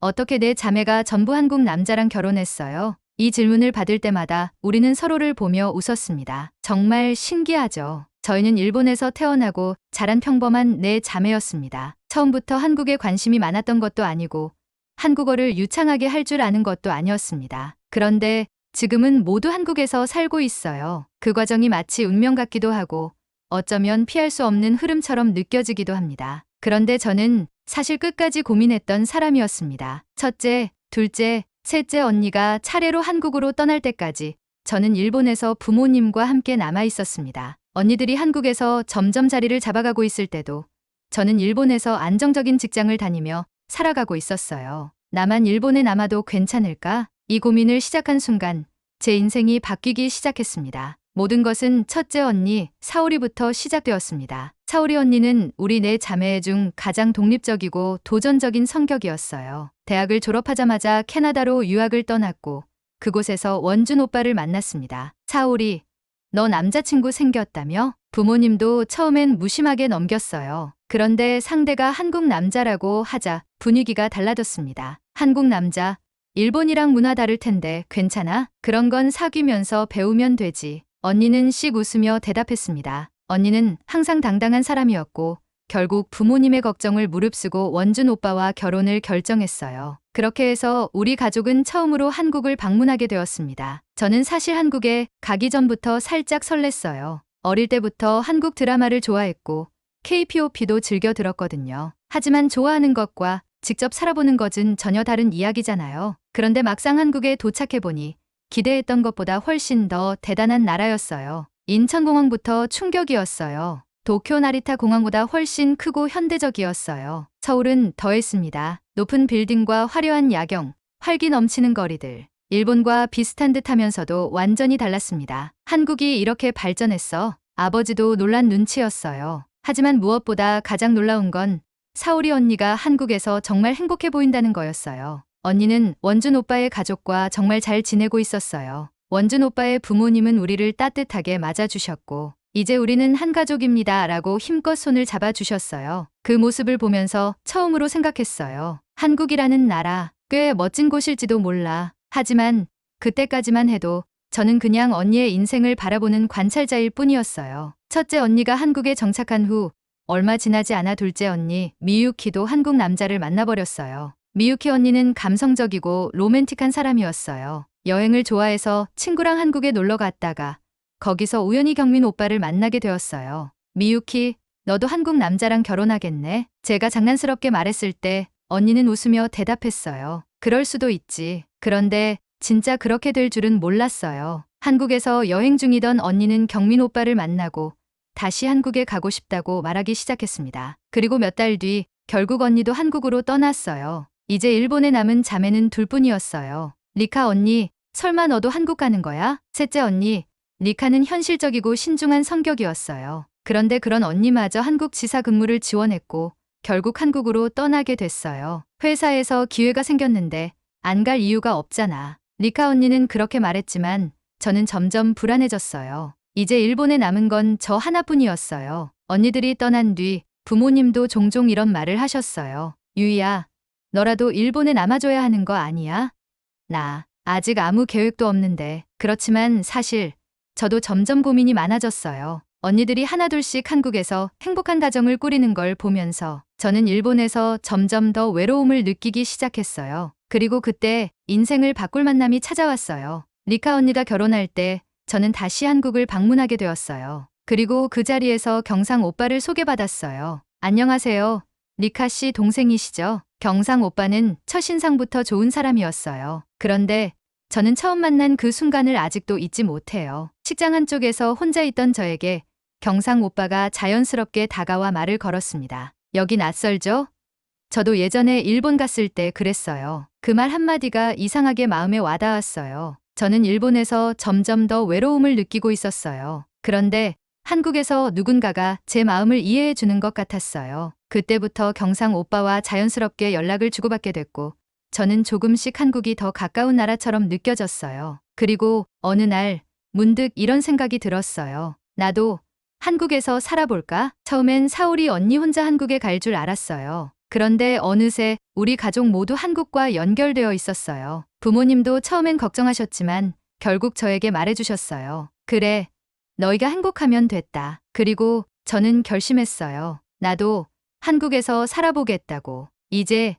어떻게 내 자매가 전부 한국 남자랑 결혼했어요? 이 질문을 받을 때마다 우리는 서로를 보며 웃었습니다. 정말 신기하죠. 저희는 일본에서 태어나고 자란 평범한 네 자매였습니다. 처음부터 한국에 관심이 많았던 것도 아니고 한국어를 유창하게 할 줄 아는 것도 아니었습니다. 그런데 지금은 모두 한국에서 살고 있어요. 그 과정이 마치 운명 같기도 하고 어쩌면 피할 수 없는 흐름처럼 느껴지기도 합니다. 그런데 저는 사실 끝까지 고민했던 사람이었습니다. 첫째, 둘째, 셋째 언니가 차례로 한국으로 떠날 때까지 저는 일본에서 부모님과 함께 남아 있었습니다. 언니들이 한국에서 점점 자리를 잡아가고 있을 때도 저는 일본에서 안정적인 직장을 다니며 살아가고 있었어요. 나만 일본에 남아도 괜찮을까? 이 고민을 시작한 순간 제 인생이 바뀌기 시작했습니다. 모든 것은 첫째 언니 사오리부터 시작되었습니다. 사오리 언니는 우리 네 자매 중 가장 독립적이고 도전적인 성격이었어요. 대학을 졸업하자마자 캐나다로 유학을 떠났고 그곳에서 원준 오빠를 만났습니다. 사오리, 너 남자친구 생겼다며? 부모님도 처음엔 무심하게 넘겼어요. 그런데 상대가 한국 남자라고 하자 분위기가 달라졌습니다. 한국 남자, 일본이랑 문화 다를 텐데 괜찮아? 그런 건 사귀면서 배우면 되지. 언니는 씩 웃으며 대답했습니다. 언니는 항상 당당한 사람이었고 결국 부모님의 걱정을 무릅쓰고 원준 오빠와 결혼을 결정했어요. 그렇게 해서 우리 가족은 처음으로 한국을 방문하게 되었습니다. 저는 사실 한국에 가기 전부터 살짝 설렜어요. 어릴 때부터 한국 드라마를 좋아했고 K-POP도 즐겨 들었거든요. 하지만 좋아하는 것과 직접 살아보는 것은 전혀 다른 이야기잖아요. 그런데 막상 한국에 도착해보니 기대했던 것보다 훨씬 더 대단한 나라였어요. 인천공항부터 충격이었어요. 도쿄 나리타 공항보다 훨씬 크고 현대적이었어요. 서울은 더했습니다. 높은 빌딩과 화려한 야경, 활기 넘치는 거리들. 일본과 비슷한 듯 하면서도 완전히 달랐습니다. 한국이 이렇게 발전했어. 아버지도 놀란 눈치였어요. 하지만 무엇보다 가장 놀라운 건 사오리 언니가 한국에서 정말 행복해 보인다는 거였어요. 언니는 원준 오빠의 가족과 정말 잘 지내고 있었어요. 원준 오빠의 부모님은 우리를 따뜻하게 맞아주셨고 이제 우리는 한 가족입니다 라고 힘껏 손을 잡아주셨어요. 그 모습을 보면서 처음으로 생각했어요. 한국이라는 나라 꽤 멋진 곳일지도 몰라. 하지만 그때까지만 해도 저는 그냥 언니의 인생을 바라보는 관찰자일 뿐이었어요. 첫째 언니가 한국에 정착한 후 얼마 지나지 않아 둘째 언니 미유키도 한국 남자를 만나버렸어요. 미유키 언니는 감성적이고 로맨틱한 사람이었어요. 여행을 좋아해서 친구랑 한국에 놀러 갔다가 거기서 우연히 경민 오빠를 만나게 되었어요. 미유키, 너도 한국 남자랑 결혼하겠네? 제가 장난스럽게 말했을 때 언니는 웃으며 대답했어요. 그럴 수도 있지. 그런데 진짜 그렇게 될 줄은 몰랐어요. 한국에서 여행 중이던 언니는 경민 오빠를 만나고 다시 한국에 가고 싶다고 말하기 시작했습니다. 그리고 몇 달 뒤 결국 언니도 한국으로 떠났어요. 이제 일본에 남은 자매는 둘뿐이었어요. 리카 언니, 설마 너도 한국 가는 거야? 셋째 언니, 리카는 현실적이고 신중한 성격이었어요. 그런데 그런 언니마저 한국 지사 근무를 지원했고 결국 한국으로 떠나게 됐어요. 회사에서 기회가 생겼는데 안 갈 이유가 없잖아. 리카 언니는 그렇게 말했지만 저는 점점 불안해졌어요. 이제 일본에 남은 건 저 하나뿐이었어요. 언니들이 떠난 뒤 부모님도 종종 이런 말을 하셨어요. 유이야, 너라도 일본에 남아줘야 하는 거 아니야? 나 아직 아무 계획도 없는데. 그렇지만 사실 저도 점점 고민이 많아졌어요. 언니들이 하나둘씩 한국에서 행복한 가정을 꾸리는 걸 보면서 저는 일본에서 점점 더 외로움을 느끼기 시작했어요. 그리고 그때 인생을 바꿀 만남이 찾아왔어요. 리카 언니가 결혼할 때 저는 다시 한국을 방문하게 되었어요. 그리고 그 자리에서 경상 오빠를 소개받았어요. 안녕하세요. 리카 씨 동생이시죠? 경상 오빠는 첫인상부터 좋은 사람이었어요. 그런데 저는 처음 만난 그 순간을 아직도 잊지 못해요. 식장 한쪽에서 혼자 있던 저에게 경상 오빠가 자연스럽게 다가와 말을 걸었습니다. 여기 낯설죠? 저도 예전에 일본 갔을 때 그랬어요. 그 말 한마디가 이상하게 마음에 와닿았어요. 저는 일본에서 점점 더 외로움을 느끼고 있었어요. 그런데 한국에서 누군가가 제 마음을 이해해 주는 것 같았어요. 그때부터 경상 오빠와 자연스럽게 연락을 주고받게 됐고 저는 조금씩 한국이 더 가까운 나라처럼 느껴졌어요. 그리고 어느 날 문득 이런 생각이 들었어요. 나도 한국에서 살아볼까? 처음엔 사오리 언니 혼자 한국에 갈 줄 알았어요. 그런데 어느새 우리 가족 모두 한국과 연결되어 있었어요. 부모님도 처음엔 걱정하셨지만 결국 저에게 말해주셨어요. 그래, 너희가 행복하면 됐다. 그리고 저는 결심했어요. 나도 한국에서 살아보겠다고. 이제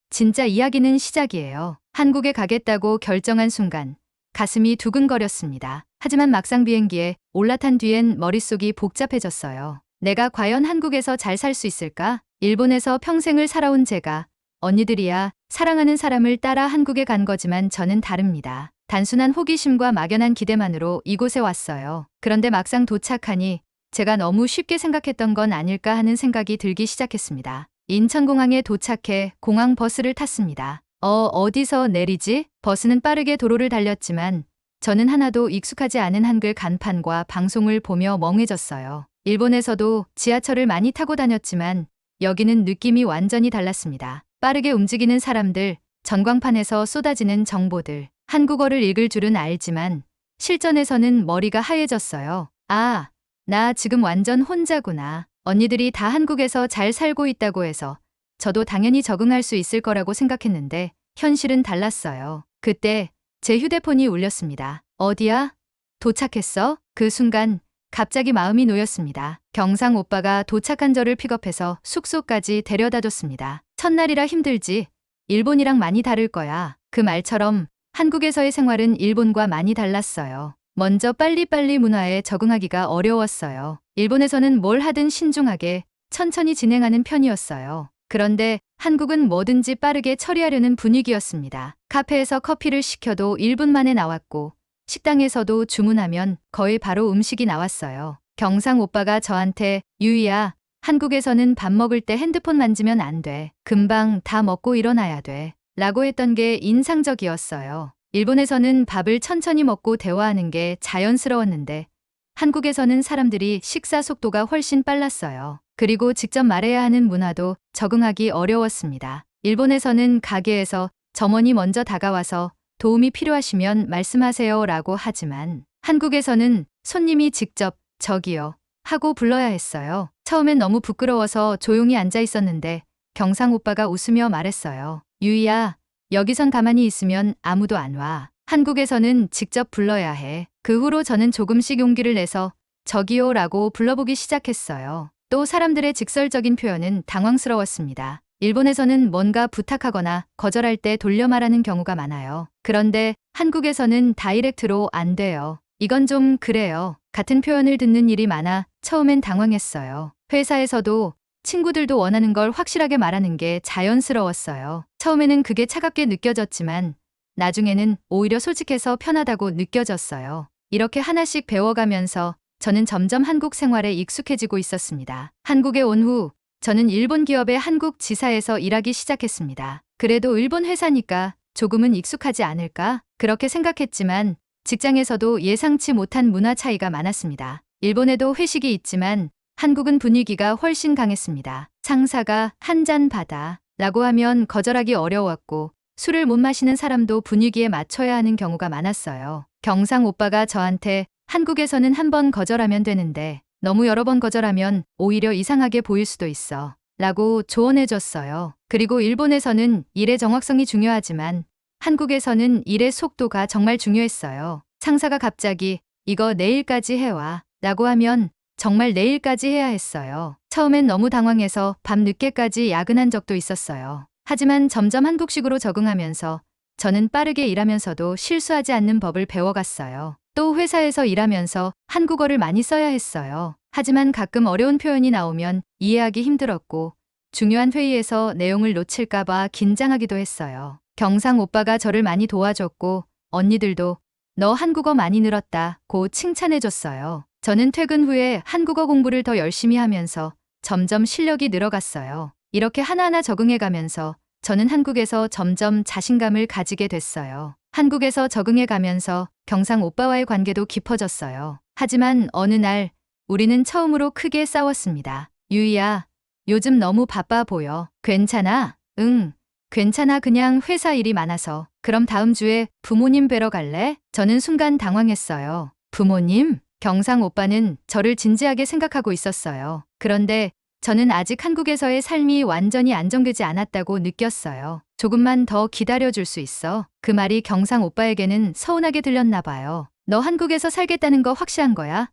진짜 이야기는 시작이에요. 한국에 가겠다고 결정한 순간 가슴이 두근거렸습니다. 하지만 막상 비행기에 올라탄 뒤엔 머릿속이 복잡해졌어요. 내가 과연 한국에서 잘 살 수 있을까? 일본에서 평생을 살아온 제가, 언니들이야 사랑하는 사람을 따라 한국에 간 거지만 저는 다릅니다. 단순한 호기심과 막연한 기대만으로 이곳에 왔어요. 그런데 막상 도착하니 제가 너무 쉽게 생각했던 건 아닐까 하는 생각이 들기 시작했습니다. 인천공항에 도착해 공항 버스를 탔습니다. 어디서 내리지? 버스는 빠르게 도로를 달렸지만 저는 하나도 익숙하지 않은 한글 간판과 방송을 보며 멍해졌어요. 일본에서도 지하철을 많이 타고 다녔지만 여기는 느낌이 완전히 달랐습니다. 빠르게 움직이는 사람들, 전광판에서 쏟아지는 정보들. 한국어를 읽을 줄은 알지만 실전에서는 머리가 하얘졌어요. 아, 나 지금 완전 혼자구나. 언니들이 다 한국에서 잘 살고 있다고 해서 저도 당연히 적응할 수 있을 거라고 생각했는데 현실은 달랐어요. 그때 제 휴대폰이 울렸습니다. 어디야? 도착했어? 그 순간 갑자기 마음이 놓였습니다. 경상 오빠가 도착한 저를 픽업해서 숙소까지 데려다 줬습니다. 첫날이라 힘들지. 일본이랑 많이 다를 거야. 그 말처럼 한국에서의 생활은 일본과 많이 달랐어요. 먼저 빨리빨리 문화에 적응하기가 어려웠어요. 일본에서는 뭘 하든 신중하게 천천히 진행하는 편이었어요. 그런데 한국은 뭐든지 빠르게 처리하려는 분위기였습니다. 카페에서 커피를 시켜도 1분 만에 나왔고 식당에서도 주문하면 거의 바로 음식이 나왔어요. 경상 오빠가 저한테 유이야, 한국에서는 밥 먹을 때 핸드폰 만지면 안 돼. 금방 다 먹고 일어나야 돼. 라고 했던 게 인상적이었어요. 일본에서는 밥을 천천히 먹고 대화하는 게 자연스러웠는데 한국에서는 사람들이 식사 속도가 훨씬 빨랐어요. 그리고 직접 말해야 하는 문화도 적응하기 어려웠습니다. 일본에서는 가게에서 점원이 먼저 다가와서 도움이 필요하시면 말씀하세요 라고 하지만 한국에서는 손님이 직접 저기요 하고 불러야 했어요. 처음엔 너무 부끄러워서 조용히 앉아 있었는데 경상 오빠가 웃으며 말했어요. 유이야, 여기선 가만히 있으면 아무도 안 와. 한국에서는 직접 불러야 해. 그 후로 저는 조금씩 용기를 내서 저기요 라고 불러보기 시작했어요. 또 사람들의 직설적인 표현은 당황스러웠습니다. 일본에서는 뭔가 부탁하거나 거절할 때 돌려 말하는 경우가 많아요. 그런데 한국에서는 다이렉트로 안 돼요. 이건 좀 그래요. 같은 표현을 듣는 일이 많아 처음엔 당황했어요. 회사에서도 친구들도 원하는 걸 확실하게 말하는 게 자연스러웠어요. 처음에는 그게 차갑게 느껴졌지만 나중에는 오히려 솔직해서 편하다고 느껴졌어요. 이렇게 하나씩 배워가면서 저는 점점 한국 생활에 익숙해지고 있었습니다. 한국에 온 후 저는 일본 기업의 한국 지사에서 일하기 시작했습니다. 그래도 일본 회사니까 조금은 익숙하지 않을까? 그렇게 생각했지만 직장에서도 예상치 못한 문화 차이가 많았습니다. 일본에도 회식이 있지만 한국은 분위기가 훨씬 강했습니다. 상사가 한 잔 받아 라고 하면 거절하기 어려웠고 술을 못 마시는 사람도 분위기에 맞춰야 하는 경우가 많았어요. 경상 오빠가 저한테 한국에서는 한 번 거절하면 되는데 너무 여러 번 거절하면 오히려 이상하게 보일 수도 있어 라고 조언해줬어요. 그리고 일본에서는 일의 정확성이 중요하지만 한국에서는 일의 속도가 정말 중요했어요. 상사가 갑자기 이거 내일까지 해와 라고 하면 정말 내일까지 해야 했어요. 처음엔 너무 당황해서 밤 늦게까지 야근한 적도 있었어요. 하지만 점점 한국식으로 적응하면서 저는 빠르게 일하면서도 실수하지 않는 법을 배워갔어요. 또 회사에서 일하면서 한국어를 많이 써야 했어요. 하지만 가끔 어려운 표현이 나오면 이해하기 힘들었고 중요한 회의에서 내용을 놓칠까봐 긴장하기도 했어요. 경상 오빠가 저를 많이 도와줬고 언니들도 너 한국어 많이 늘었다고 칭찬해줬어요. 저는 퇴근 후에 한국어 공부를 더 열심히 하면서 점점 실력이 늘어갔어요. 이렇게 하나하나 적응해가면서 저는 한국에서 점점 자신감을 가지게 됐어요. 한국에서 적응해가면서 경상 오빠와의 관계도 깊어졌어요. 하지만 어느 날 우리는 처음으로 크게 싸웠습니다. 유이야, 요즘 너무 바빠 보여. 괜찮아? 응, 괜찮아. 그냥 회사 일이 많아서. 그럼 다음 주에 부모님 뵈러 갈래? 저는 순간 당황했어요. 부모님? 경상 오빠는 저를 진지하게 생각하고 있었어요. 그런데 저는 아직 한국에서의 삶이 완전히 안정되지 않았다고 느꼈어요. 조금만 더 기다려줄 수 있어. 그 말이 경상 오빠에게는 서운하게 들렸나 봐요. 너 한국에서 살겠다는 거 확실한 거야?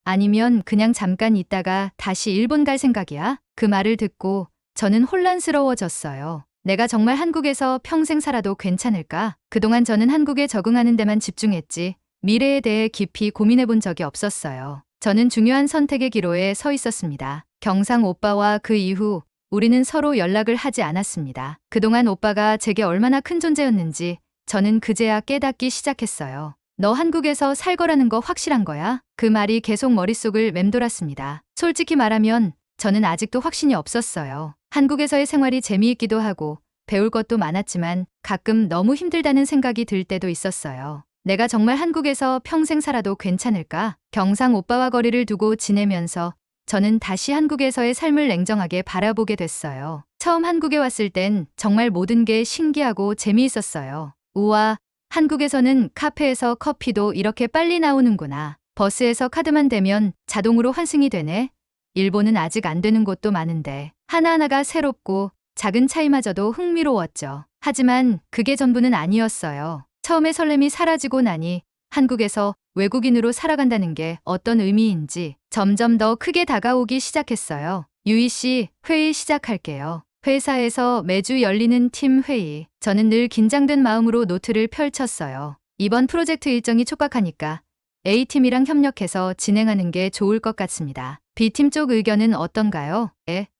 아니면 그냥 잠깐 있다가 다시 일본 갈 생각이야? 그 말을 듣고 저는 혼란스러워졌어요. 내가 정말 한국에서 평생 살아도 괜찮을까? 그동안 저는 한국에 적응하는 데만 집중했지 미래에 대해 깊이 고민해 본 적이 없었어요. 저는 중요한 선택의 기로에 서 있었습니다. 경상 오빠와 그 이후 우리는 서로 연락을 하지 않았습니다. 그동안 오빠가 제게 얼마나 큰 존재였는지 저는 그제야 깨닫기 시작했어요. 너 한국에서 살 거라는 거 확실한 거야? 그 말이 계속 머릿속을 맴돌았습니다. 솔직히 말하면 저는 아직도 확신이 없었어요. 한국에서의 생활이 재미있기도 하고 배울 것도 많았지만 가끔 너무 힘들다는 생각이 들 때도 있었어요. 내가 정말 한국에서 평생 살아도 괜찮을까? 경상 오빠와 거리를 두고 지내면서 저는 다시 한국에서의 삶을 냉정하게 바라보게 됐어요. 처음 한국에 왔을 땐 정말 모든 게 신기하고 재미있었어요. 우와, 한국에서는 카페에서 커피도 이렇게 빨리 나오는구나. 버스에서 카드만 대면 자동으로 환승이 되네. 일본은 아직 안 되는 곳도 많은데 하나하나가 새롭고 작은 차이마저도 흥미로웠죠. 하지만 그게 전부는 아니었어요. 처음에 설렘이 사라지고 나니 한국에서 외국인으로 살아간다는 게 어떤 의미인지 점점 더 크게 다가오기 시작했어요. 유희 씨, 회의 시작할게요. 회사에서 매주 열리는 팀 회의. 저는 늘 긴장된 마음으로 노트를 펼쳤어요. 이번 프로젝트 일정이 촉박하니까 A팀이랑 협력해서 진행하는 게 좋을 것 같습니다. B팀 쪽 의견은 어떤가요?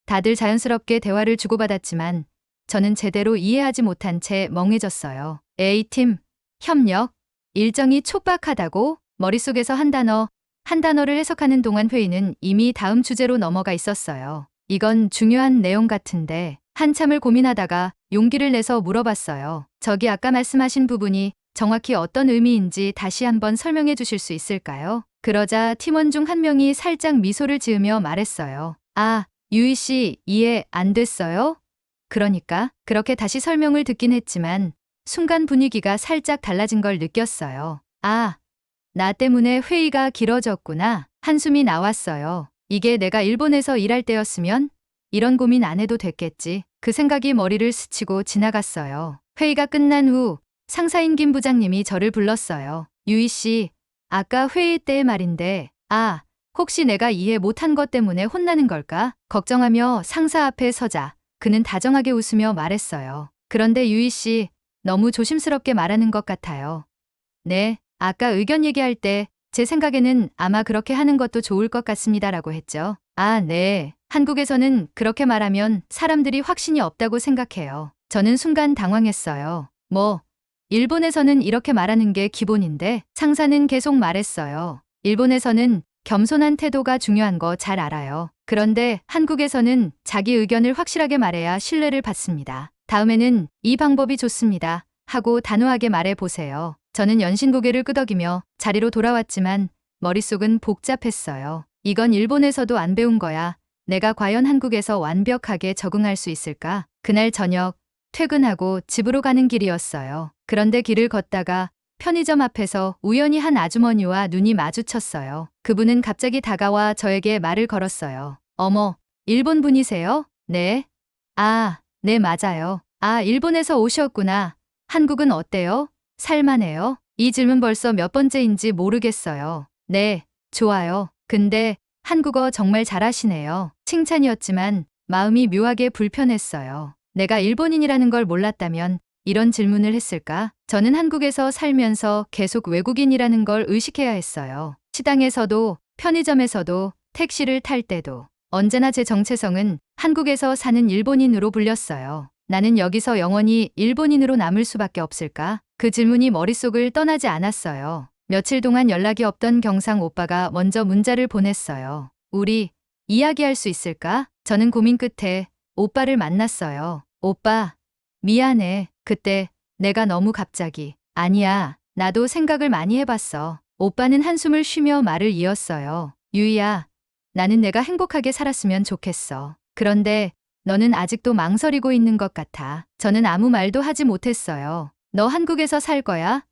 다들 자연스럽게 대화를 주고받았지만 저는 제대로 이해하지 못한 채 멍해졌어요. A팀, 협력, 일정이 촉박하다고 머릿속에서 한 단어를 해석하는 동안 회의는 이미 다음 주제로 넘어가 있었어요. 이건 중요한 내용 같은데 한참을 고민하다가 용기를 내서 물어봤어요. 저기 아까 말씀하신 부분이 정확히 어떤 의미인지 다시 한번 설명해 주실 수 있을까요? 그러자 팀원 중 한 명이 살짝 미소를 지으며 말했어요. 아, 유희 씨 이해 안 됐어요? 그러니까 그렇게 다시 설명을 듣긴 했지만 순간 분위기가 살짝 달라진 걸 느꼈어요. 아, 나 때문에 회의가 길어졌구나. 한숨이 나왔어요. 이게 내가 일본에서 일할 때였으면 이런 고민 안 해도 됐겠지. 그 생각이 머리를 스치고 지나갔어요. 회의가 끝난 후 상사인 김 부장님이 저를 불렀어요. 유희 씨, 아까 회의 때 말인데, 혹시 내가 이해 못한 것 때문에 혼나는 걸까? 걱정하며 상사 앞에 서자 그는 다정하게 웃으며 말했어요. 그런데 유희 씨, 너무 조심스럽게 말하는 것 같아요. 네, 아까 의견 얘기할 때 제 생각에는 아마 그렇게 하는 것도 좋을 것 같습니다라고 했죠. 아, 네. 한국에서는 그렇게 말하면 사람들이 확신이 없다고 생각해요. 저는 순간 당황했어요. 일본에서는 이렇게 말하는 게 기본인데 상사는 계속 말했어요. 일본에서는 겸손한 태도가 중요한 거 잘 알아요. 그런데 한국에서는 자기 의견을 확실하게 말해야 신뢰를 받습니다. 다음에는 이 방법이 좋습니다. 하고 단호하게 말해 보세요. 저는 연신 고개를 끄덕이며 자리로 돌아왔지만 머릿속은 복잡했어요. 이건 일본에서도 안 배운 거야. 내가 과연 한국에서 완벽하게 적응할 수 있을까? 그날 저녁 퇴근하고 집으로 가는 길이었어요. 그런데 길을 걷다가 편의점 앞에서 우연히 한 아주머니와 눈이 마주쳤어요. 그분은 갑자기 다가와 저에게 말을 걸었어요. 어머, 일본 분이세요? 네. 아, 네, 맞아요. 아, 일본에서 오셨구나. 한국은 어때요? 살만해요? 이 질문 벌써 몇 번째인지 모르겠어요. 네, 좋아요. 근데 한국어 정말 잘하시네요. 칭찬이었지만 마음이 묘하게 불편했어요. 내가 일본인이라는 걸 몰랐다면 이런 질문을 했을까? 저는 한국에서 살면서 계속 외국인이라는 걸 의식해야 했어요. 시장에서도 편의점에서도 택시를 탈 때도 언제나 제 정체성은 한국에서 사는 일본인으로 불렸어요. 나는 여기서 영원히 일본인으로 남을 수밖에 없을까? 그 질문이 머릿속을 떠나지 않았어요. 며칠 동안 연락이 없던 경상 오빠가 먼저 문자를 보냈어요. 우리 이야기할 수 있을까? 저는 고민 끝에 오빠를 만났어요. 오빠, 미안해. 그때 내가 너무 갑자기. 아니야, 나도 생각을 많이 해봤어. 오빠는 한숨을 쉬며 말을 이었어요. 유희야, 나는 내가 행복하게 살았으면 좋겠어. 그런데 너는 아직도 망설이고 있는 것 같아. 저는 아무 말도 하지 못했어요. 너 한국에서 살 거야?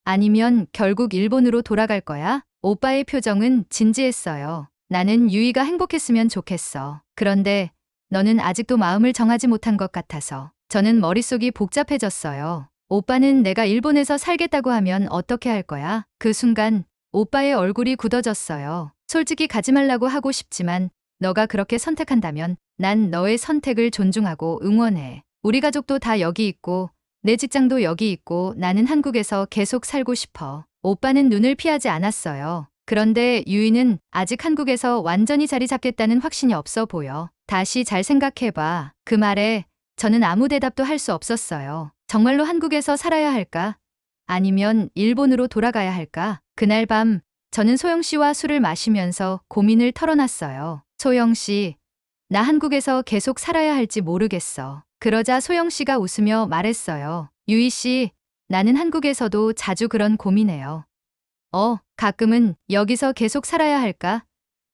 아니면 결국 일본으로 돌아갈 거야? 오빠의 표정은 진지했어요. 나는 유희가 행복했으면 좋겠어. 그런데 너는 아직도 마음을 정하지 못한 것 같아서 저는 머릿속이 복잡해졌어요. 오빠는 내가 일본에서 살겠다고 하면 어떻게 할 거야? 그 순간 오빠의 얼굴이 굳어졌어요. 솔직히 가지 말라고 하고 싶지만 너가 그렇게 선택한다면 난 너의 선택을 존중하고 응원해. 우리 가족도 다 여기 있고 내 직장도 여기 있고 나는 한국에서 계속 살고 싶어. 오빠는 눈을 피하지 않았어요. 그런데 유이는 아직 한국에서 완전히 자리 잡겠다는 확신이 없어 보여. 다시 잘 생각해봐. 그 말에 저는 아무 대답도 할 수 없었어요. 정말로 한국에서 살아야 할까? 아니면 일본으로 돌아가야 할까? 그날 밤 저는 소영 씨와 술을 마시면서 고민을 털어놨어요. 소영 씨, 나 한국에서 계속 살아야 할지 모르겠어. 그러자 소영 씨가 웃으며 말했어요. 유이 씨, 나는 한국에서도 자주 그런 고민해요. 가끔은 여기서 계속 살아야 할까?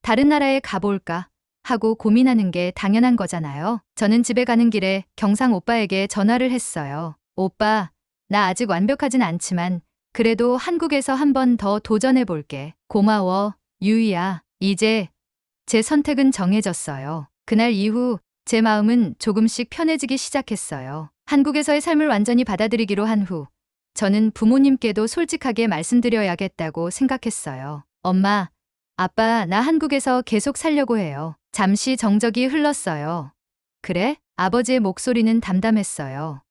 다른 나라에 가볼까? 하고 고민하는 게 당연한 거잖아요. 저는 집에 가는 길에 경상 오빠에게 전화를 했어요. 오빠, 나 아직 완벽하진 않지만 그래도 한국에서 한 번 더 도전해 볼게. 고마워, 유이야. 이제 제 선택은 정해졌어요. 그날 이후 제 마음은 조금씩 편해지기 시작했어요. 한국에서의 삶을 완전히 받아들이기로 한 후 저는 부모님께도 솔직하게 말씀드려야겠다고 생각했어요. 엄마, 아빠, 나 한국에서 계속 살려고 해요. 잠시 정적이 흘렀어요. 그래? 아버지의 목소리는 담담했어요.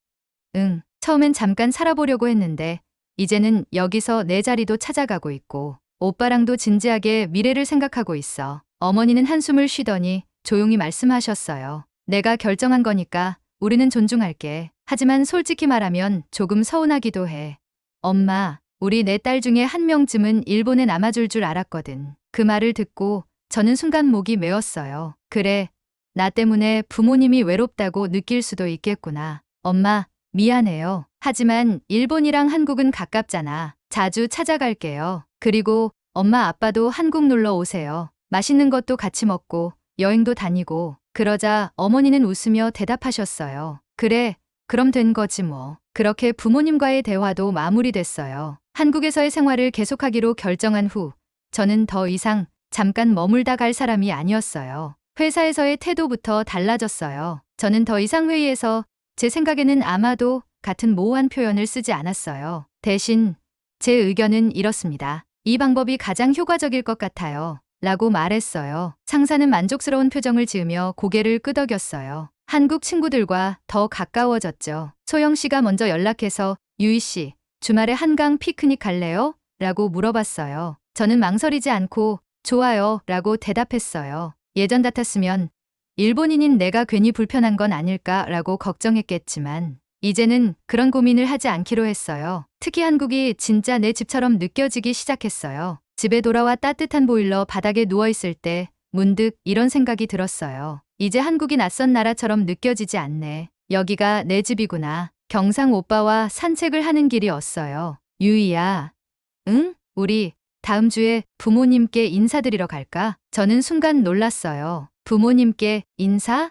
응, 처음엔 잠깐 살아보려고 했는데 이제는 여기서 내 자리도 찾아가고 있고 오빠랑도 진지하게 미래를 생각하고 있어. 어머니는 한숨을 쉬더니 조용히 말씀하셨어요. 내가 결정한 거니까 우리는 존중할게. 하지만 솔직히 말하면 조금 서운하기도 해. 엄마, 우리 네 딸 중에 한 명쯤은 일본에 남아줄 줄 알았거든. 그 말을 듣고 저는 순간 목이 메었어요. 그래, 나 때문에 부모님이 외롭다고 느낄 수도 있겠구나. 엄마, 미안해요. 하지만 일본이랑 한국은 가깝잖아. 자주 찾아갈게요. 그리고 엄마 아빠도 한국 놀러 오세요. 맛있는 것도 같이 먹고 여행도 다니고. 그러자 어머니는 웃으며 대답하셨어요. 그래, 그럼 된 거지 뭐. 그렇게 부모님과의 대화도 마무리됐어요. 한국에서의 생활을 계속하기로 결정한 후 저는 더 이상 잠깐 머물다 갈 사람이 아니었어요. 회사에서의 태도부터 달라졌어요. 저는 더 이상 회의에서 제 생각에는 아마도 같은 모호한 표현을 쓰지 않았어요. 대신 제 의견은 이렇습니다. 이 방법이 가장 효과적일 것 같아요. 라고 말했어요. 상사는 만족스러운 표정을 지으며 고개를 끄덕였어요. 한국 친구들과 더 가까워졌죠. 소영 씨가 먼저 연락해서 유이 씨, 주말에 한강 피크닉 갈래요? 라고 물어봤어요. 저는 망설이지 않고 좋아요 라고 대답했어요. 예전 같았으면 일본인인 내가 괜히 불편한 건 아닐까 라고 걱정했겠지만 이제는 그런 고민을 하지 않기로 했어요. 특히 한국이 진짜 내 집처럼 느껴지기 시작했어요. 집에 돌아와 따뜻한 보일러 바닥에 누워있을 때 문득 이런 생각이 들었어요. 이제 한국이 낯선 나라처럼 느껴지지 않네. 여기가 내 집이구나. 경상 오빠와 산책을 하는 길이었어요. 유이야. 응? 우리 다음 주에 부모님께 인사드리러 갈까? 저는 순간 놀랐어요. 부모님께 인사?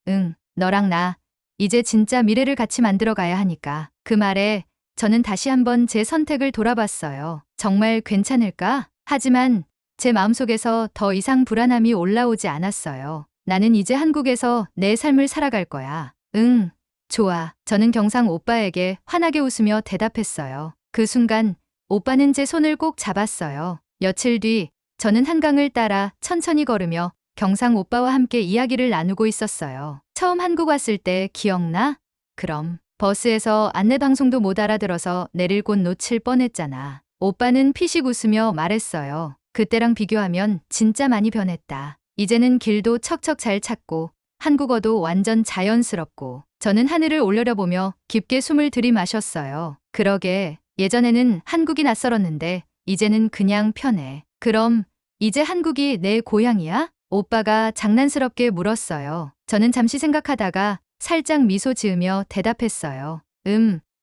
응, 너랑 나 이제 진짜 미래를 같이 만들어 가야 하니까. 그 말에 저는 다시 한번 제 선택을 돌아봤어요. 정말 괜찮을까? 하지만 제 마음속에서 더 이상 불안함이 올라오지 않았어요. 나는 이제 한국에서 내 삶을 살아갈 거야. 응, 좋아. 저는 경상 오빠에게 환하게 웃으며 대답했어요. 그 순간 오빠는 제 손을 꼭 잡았어요. 며칠 뒤 저는 한강을 따라 천천히 걸으며 경상 오빠와 함께 이야기를 나누고 있었어요. 처음 한국 왔을 때 기억나? 그럼. 버스에서 안내방송도 못 알아들어서 내릴 곳 놓칠 뻔했잖아. 오빠는 피식 웃으며 말했어요. 그때랑 비교하면 진짜 많이 변했다. 이제는 길도 척척 잘 찾고 한국어도 완전 자연스럽고. 저는 하늘을 올려다보며 깊게 숨을 들이마셨어요. 그러게, 예전에는 한국이 낯설었는데 이제는 그냥 편해. 그럼 이제 한국이 내 고향이야? 오빠가 장난스럽게 물었어요. 저는 잠시 생각하다가 살짝 미소 지으며 대답했어요.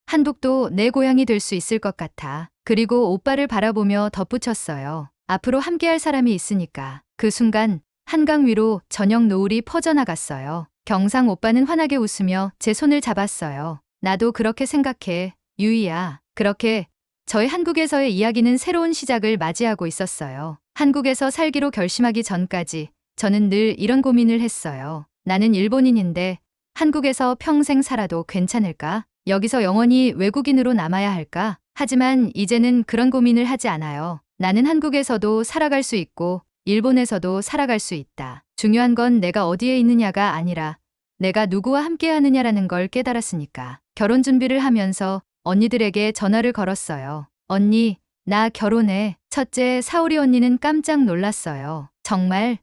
한국도 내 고향이 될 수 있을 것 같아. 그리고 오빠를 바라보며 덧붙였어요. 앞으로 함께할 사람이 있으니까. 그 순간 한강 위로 저녁 노을이 퍼져나갔어요. 경상 오빠는 환하게 웃으며 제 손을 잡았어요. 나도 그렇게 생각해, 유이야. 그렇게 저의 한국에서의 이야기는 새로운 시작을 맞이하고 있었어요. 한국에서 살기로 결심하기 전까지 저는 늘 이런 고민을 했어요. 나는 일본인인데 한국에서 평생 살아도 괜찮을까? 여기서 영원히 외국인으로 남아야 할까? 하지만 이제는 그런 고민을 하지 않아요. 나는 한국에서도 살아갈 수 있고 일본에서도 살아갈 수 있다. 중요한 건 내가 어디에 있느냐가 아니라 내가 누구와 함께 하느냐라는 걸 깨달았으니까. 결혼 준비를 하면서 언니들에게 전화를 걸었어요. 언니, 나 결혼해. 첫째 사오리 언니는 깜짝 놀랐어요. 정말?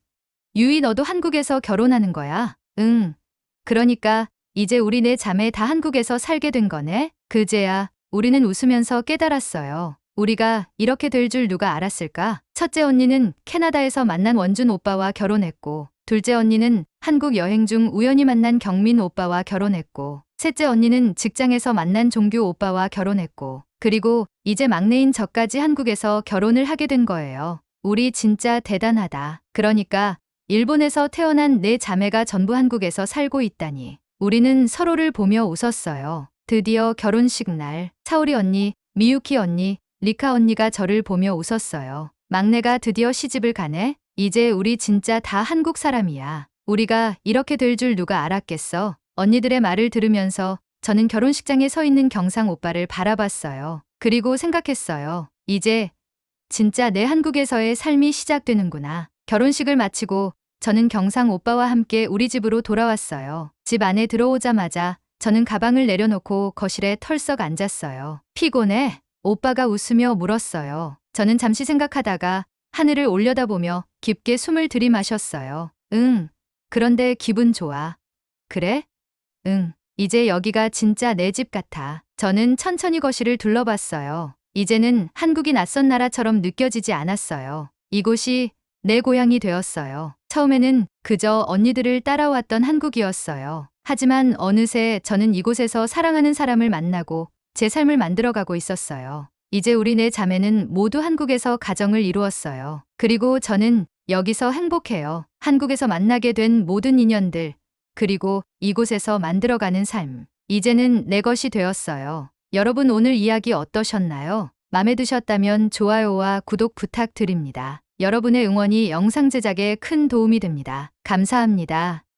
유이 너도 한국에서 결혼하는 거야? 응. 그러니까 이제 우리 네 자매 다 한국에서 살게 된 거네? 그제야 우리는 웃으면서 깨달았어요. 우리가 이렇게 될 줄 누가 알았을까? 첫째 언니는 캐나다에서 만난 원준 오빠와 결혼했고, 둘째 언니는 한국 여행 중 우연히 만난 경민 오빠와 결혼했고, 셋째 언니는 직장에서 만난 종규 오빠와 결혼했고, 그리고 이제 막내인 저까지 한국에서 결혼을 하게 된 거예요. 우리 진짜 대단하다. 그러니까 일본에서 태어난 네 자매가 전부 한국에서 살고 있다니. 우리는 서로를 보며 웃었어요. 드디어 결혼식 날, 사오리 언니, 미유키 언니, 리카 언니가 저를 보며 웃었어요. 막내가 드디어 시집을 가네? 이제 우리 진짜 다 한국 사람이야. 우리가 이렇게 될 줄 누가 알았겠어? 언니들의 말을 들으면서 저는 결혼식장에 서 있는 경상 오빠를 바라봤어요. 그리고 생각했어요. 이제 진짜 내 한국에서의 삶이 시작되는구나. 결혼식을 마치고 저는 경상 오빠와 함께 우리 집으로 돌아왔어요. 집 안에 들어오자마자 저는 가방을 내려놓고 거실에 털썩 앉았어요. 피곤해? 오빠가 웃으며 물었어요. 저는 잠시 생각하다가 하늘을 올려다보며 깊게 숨을 들이마셨어요. 응. 그런데 기분 좋아. 그래? 응. 이제 여기가 진짜 내 집 같아. 저는 천천히 거실을 둘러봤어요. 이제는 한국이 낯선 나라처럼 느껴지지 않았어요. 이곳이 내 고향이 되었어요. 처음에는 그저 언니들을 따라왔던 한국이었어요. 하지만 어느새 저는 이곳에서 사랑하는 사람을 만나고 제 삶을 만들어가고 있었어요. 이제 우리 네 자매는 모두 한국에서 가정을 이루었어요. 그리고 저는 여기서 행복해요. 한국에서 만나게 된 모든 인연들, 그리고 이곳에서 만들어가는 삶. 이제는 내 것이 되었어요. 여러분 오늘 이야기 어떠셨나요? 마음에 드셨다면 좋아요와 구독 부탁드립니다. 여러분의 응원이 영상 제작에 큰 도움이 됩니다. 감사합니다.